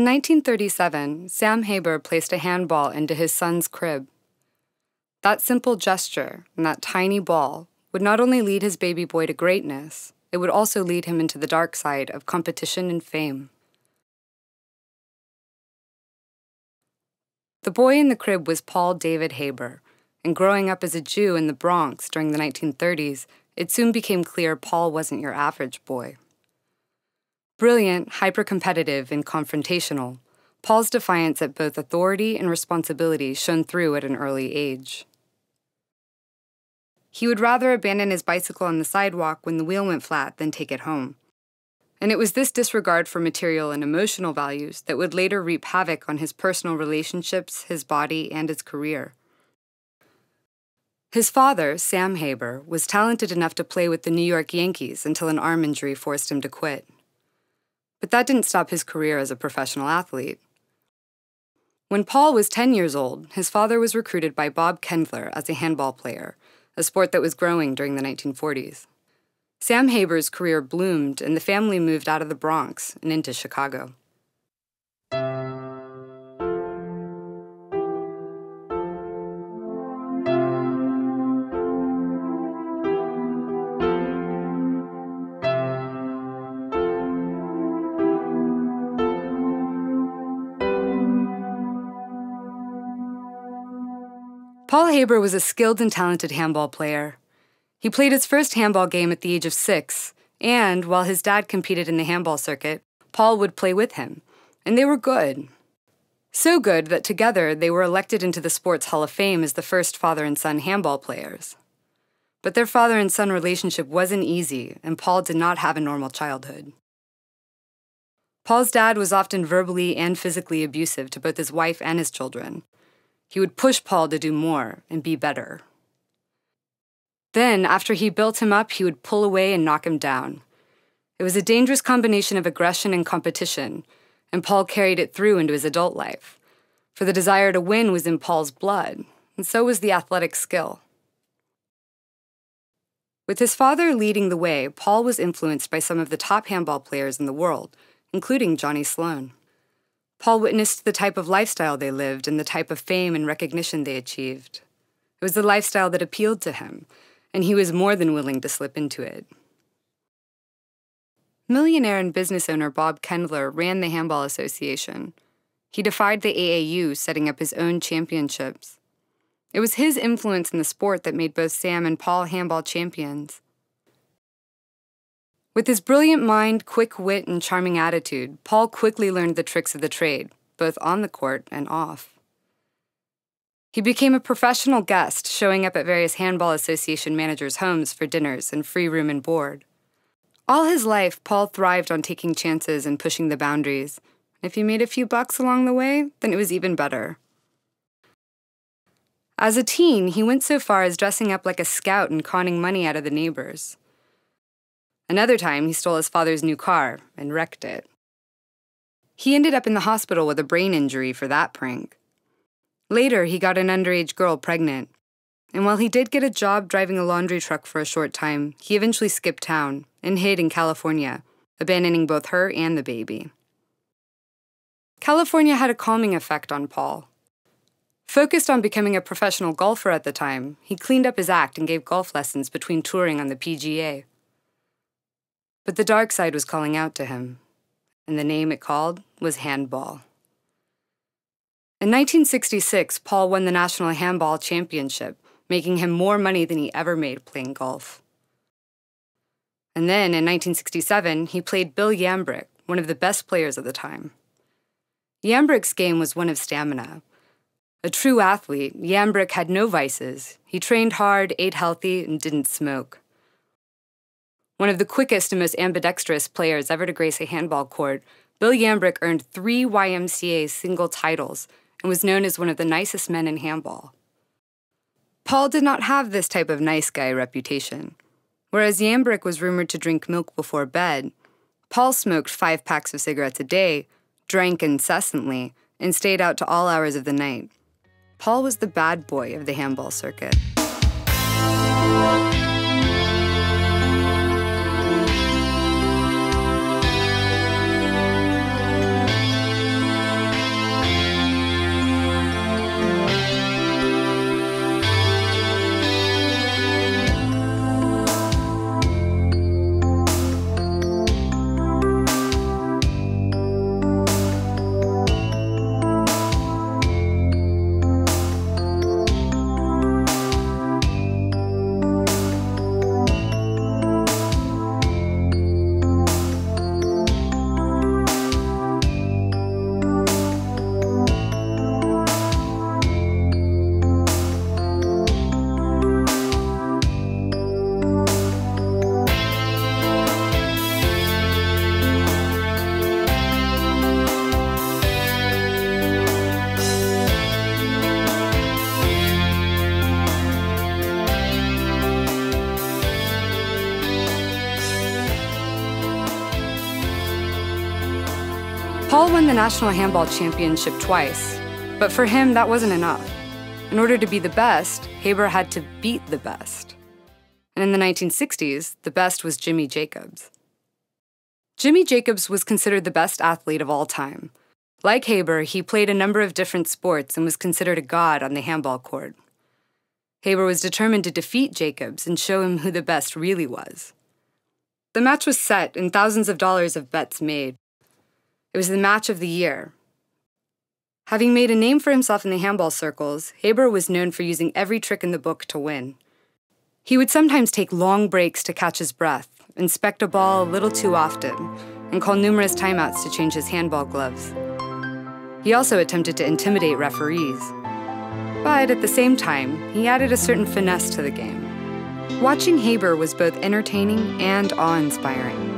In 1937, Sam Haber placed a handball into his son's crib. That simple gesture and that tiny ball would not only lead his baby boy to greatness, it would also lead him into the dark side of competition and fame. The boy in the crib was Paul David Haber, and growing up as a Jew in the Bronx during the 1930s, it soon became clear Paul wasn't your average boy. Brilliant, hyper-competitive, and confrontational, Paul's defiance at both authority and responsibility shone through at an early age. He would rather abandon his bicycle on the sidewalk when the wheel went flat than take it home. And it was this disregard for material and emotional values that would later reap havoc on his personal relationships, his body, and his career. His father, Sam Haber, was talented enough to play with the New York Yankees until an arm injury forced him to quit. But that didn't stop his career as a professional athlete. When Paul was 10 years old, his father was recruited by Bob Kendler as a handball player, a sport that was growing during the 1940s. Sam Haber's career bloomed, and the family moved out of the Bronx and into Chicago. Paul Haber was a skilled and talented handball player. He played his first handball game at the age of 6, and while his dad competed in the handball circuit, Paul would play with him, and they were good. So good that together they were elected into the Sports Hall of Fame as the first father and son handball players. But their father and son relationship wasn't easy, and Paul did not have a normal childhood. Paul's dad was often verbally and physically abusive to both his wife and his children. He would push Paul to do more and be better. Then, after he built him up, he would pull away and knock him down. It was a dangerous combination of aggression and competition, and Paul carried it through into his adult life, for the desire to win was in Paul's blood, and so was the athletic skill. With his father leading the way, Paul was influenced by some of the top handball players in the world, including Johnny Sloan. Paul witnessed the type of lifestyle they lived and the type of fame and recognition they achieved. It was the lifestyle that appealed to him, and he was more than willing to slip into it. Millionaire and business owner Bob Kendler ran the Handball Association. He defied the AAU, setting up his own championships. It was his influence in the sport that made both Sam and Paul handball champions. With his brilliant mind, quick wit, and charming attitude, Paul quickly learned the tricks of the trade, both on the court and off. He became a professional guest, showing up at various Handball Association managers' homes for dinners and free room and board. All his life, Paul thrived on taking chances and pushing the boundaries. If he made a few bucks along the way, then it was even better. As a teen, he went so far as dressing up like a scout and conning money out of the neighbors. Another time, he stole his father's new car and wrecked it. He ended up in the hospital with a brain injury for that prank. Later, he got an underage girl pregnant. And while he did get a job driving a laundry truck for a short time, he eventually skipped town and hid in California, abandoning both her and the baby. California had a calming effect on Paul. Focused on becoming a professional golfer at the time, he cleaned up his act and gave golf lessons between touring on the PGA. But the dark side was calling out to him, and the name it called was handball. In 1966, Paul won the National Handball Championship, making him more money than he ever made playing golf. And then, in 1967, he played Bill Yambrick, one of the best players of the time. Yambrick's game was one of stamina. A true athlete, Yambrick had no vices. He trained hard, ate healthy, and didn't smoke. One of the quickest and most ambidextrous players ever to grace a handball court, Bill Yambrick earned 3 YMCA single titles and was known as one of the nicest men in handball. Paul did not have this type of nice guy reputation. Whereas Yambrick was rumored to drink milk before bed, Paul smoked 5 packs of cigarettes a day, drank incessantly, and stayed out to all hours of the night. Paul was the bad boy of the handball circuit. won the National Handball Championship twice, but for him, that wasn't enough. In order to be the best, Haber had to beat the best. And in the 1960s, the best was Jimmy Jacobs. Jimmy Jacobs was considered the best athlete of all time. Like Haber, he played a number of different sports and was considered a god on the handball court. Haber was determined to defeat Jacobs and show him who the best really was. The match was set and thousands of dollars of bets made. It was the match of the year. Having made a name for himself in the handball circles, Haber was known for using every trick in the book to win. He would sometimes take long breaks to catch his breath, inspect a ball a little too often, and call numerous timeouts to change his handball gloves. He also attempted to intimidate referees. But at the same time, he added a certain finesse to the game. Watching Haber was both entertaining and awe-inspiring.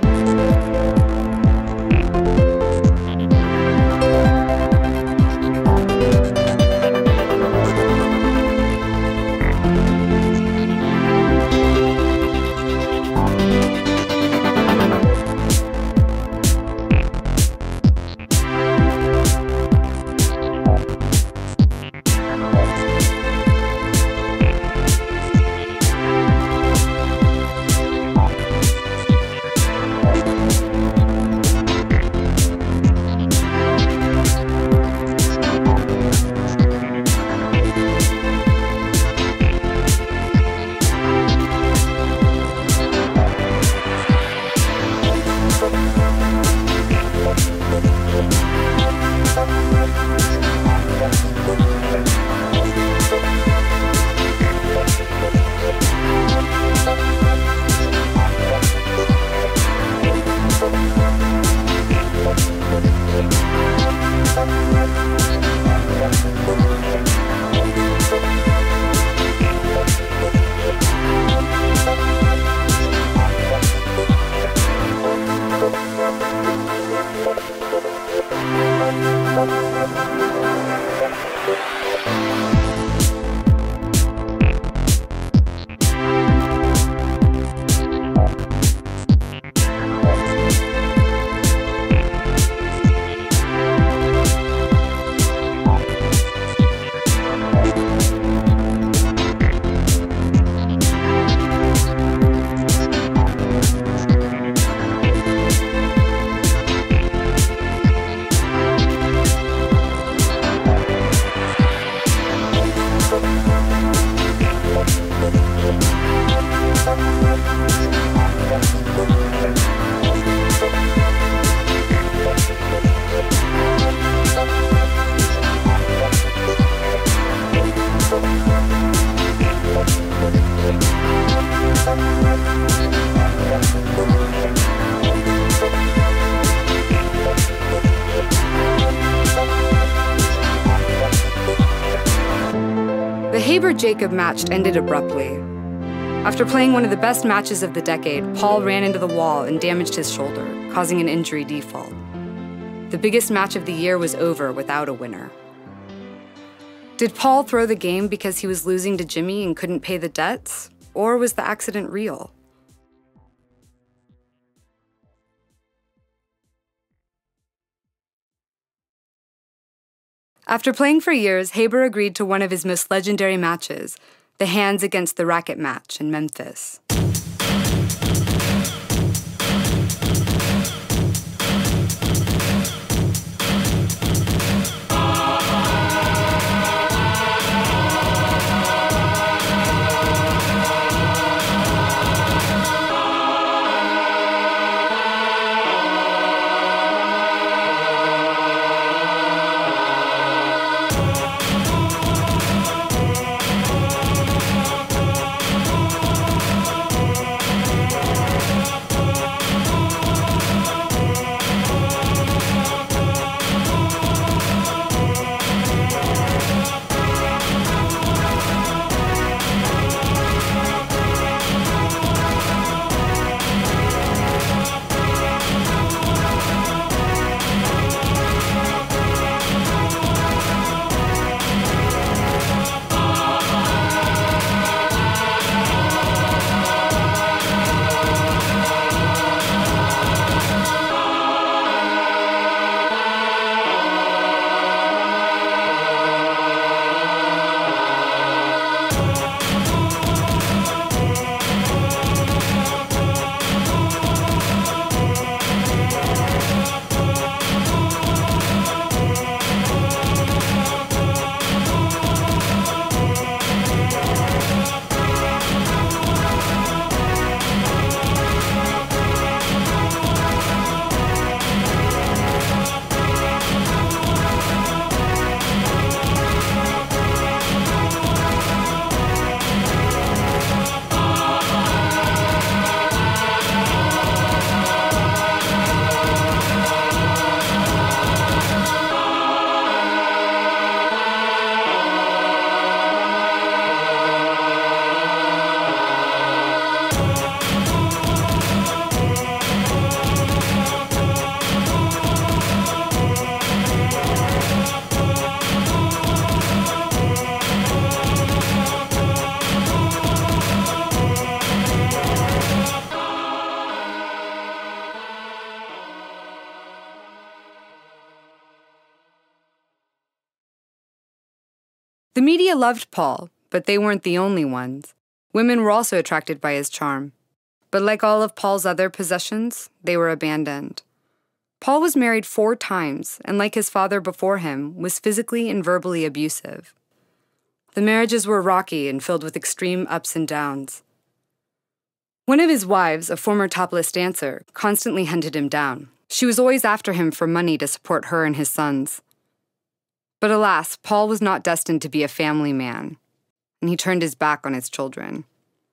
The Haber-Jacob match ended abruptly. After playing one of the best matches of the decade, Paul ran into the wall and damaged his shoulder, causing an injury default. The biggest match of the year was over without a winner. Did Paul throw the game because he was losing to Jimmy and couldn't pay the debts? Or was the accident real? After playing for years, Haber agreed to one of his most legendary matches, the hands against the racket match in Memphis. The media loved Paul, but they weren't the only ones. Women were also attracted by his charm. But like all of Paul's other possessions, they were abandoned. Paul was married 4 times, and like his father before him, was physically and verbally abusive. The marriages were rocky and filled with extreme ups and downs. One of his wives, a former topless dancer, constantly hunted him down. She was always after him for money to support her and his sons. But alas, Paul was not destined to be a family man, and he turned his back on his children.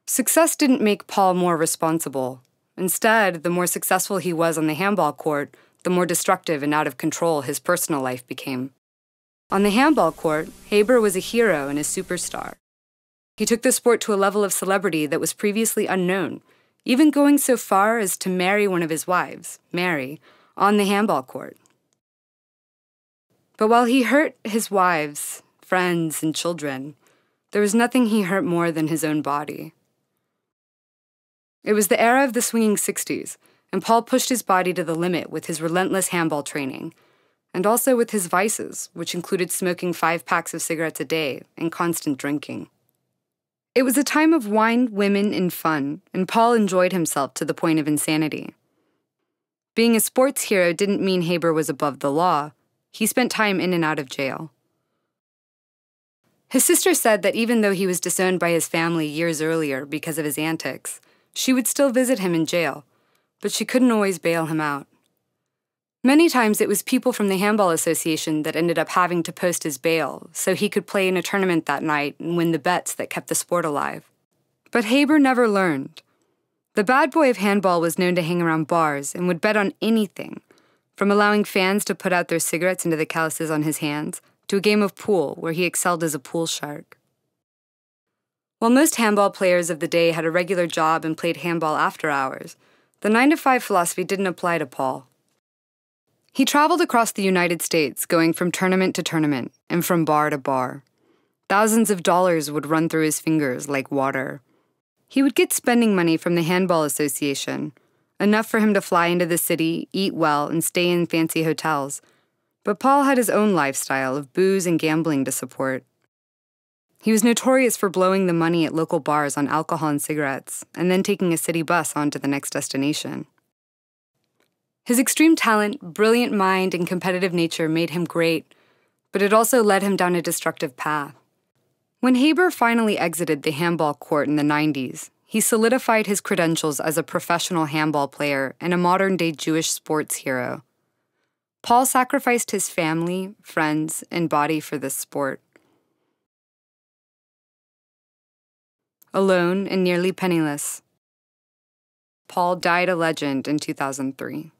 Success didn't make Paul more responsible. Instead, the more successful he was on the handball court, the more destructive and out of control his personal life became. On the handball court, Haber was a hero and a superstar. He took the sport to a level of celebrity that was previously unknown, even going so far as to marry one of his wives, Mary, on the handball court. But while he hurt his wives, friends, and children, there was nothing he hurt more than his own body. It was the era of the swinging 60s, and Paul pushed his body to the limit with his relentless handball training, and also with his vices, which included smoking 5 packs of cigarettes a day and constant drinking. It was a time of wine, women, and fun, and Paul enjoyed himself to the point of insanity. Being a sports hero didn't mean Haber was above the law. He spent time in and out of jail. His sister said that even though he was disowned by his family years earlier because of his antics, she would still visit him in jail, but she couldn't always bail him out. Many times it was people from the Handball Association that ended up having to post his bail so he could play in a tournament that night and win the bets that kept the sport alive. But Haber never learned. The bad boy of handball was known to hang around bars and would bet on anything, from allowing fans to put out their cigarettes into the calluses on his hands to a game of pool where he excelled as a pool shark. While most handball players of the day had a regular job and played handball after hours, the 9-to-5 philosophy didn't apply to Paul. He traveled across the United States, going from tournament to tournament and from bar to bar. Thousands of dollars would run through his fingers like water. He would get spending money from the Handball Association, enough for him to fly into the city, eat well, and stay in fancy hotels. But Paul had his own lifestyle of booze and gambling to support. He was notorious for blowing the money at local bars on alcohol and cigarettes, and then taking a city bus on to the next destination. His extreme talent, brilliant mind, and competitive nature made him great, but it also led him down a destructive path. When Haber finally exited the handball court in the 90s, he solidified his credentials as a professional handball player and a modern-day Jewish sports hero. Paul sacrificed his family, friends, and body for this sport. Alone and nearly penniless, Paul died a legend in 2003.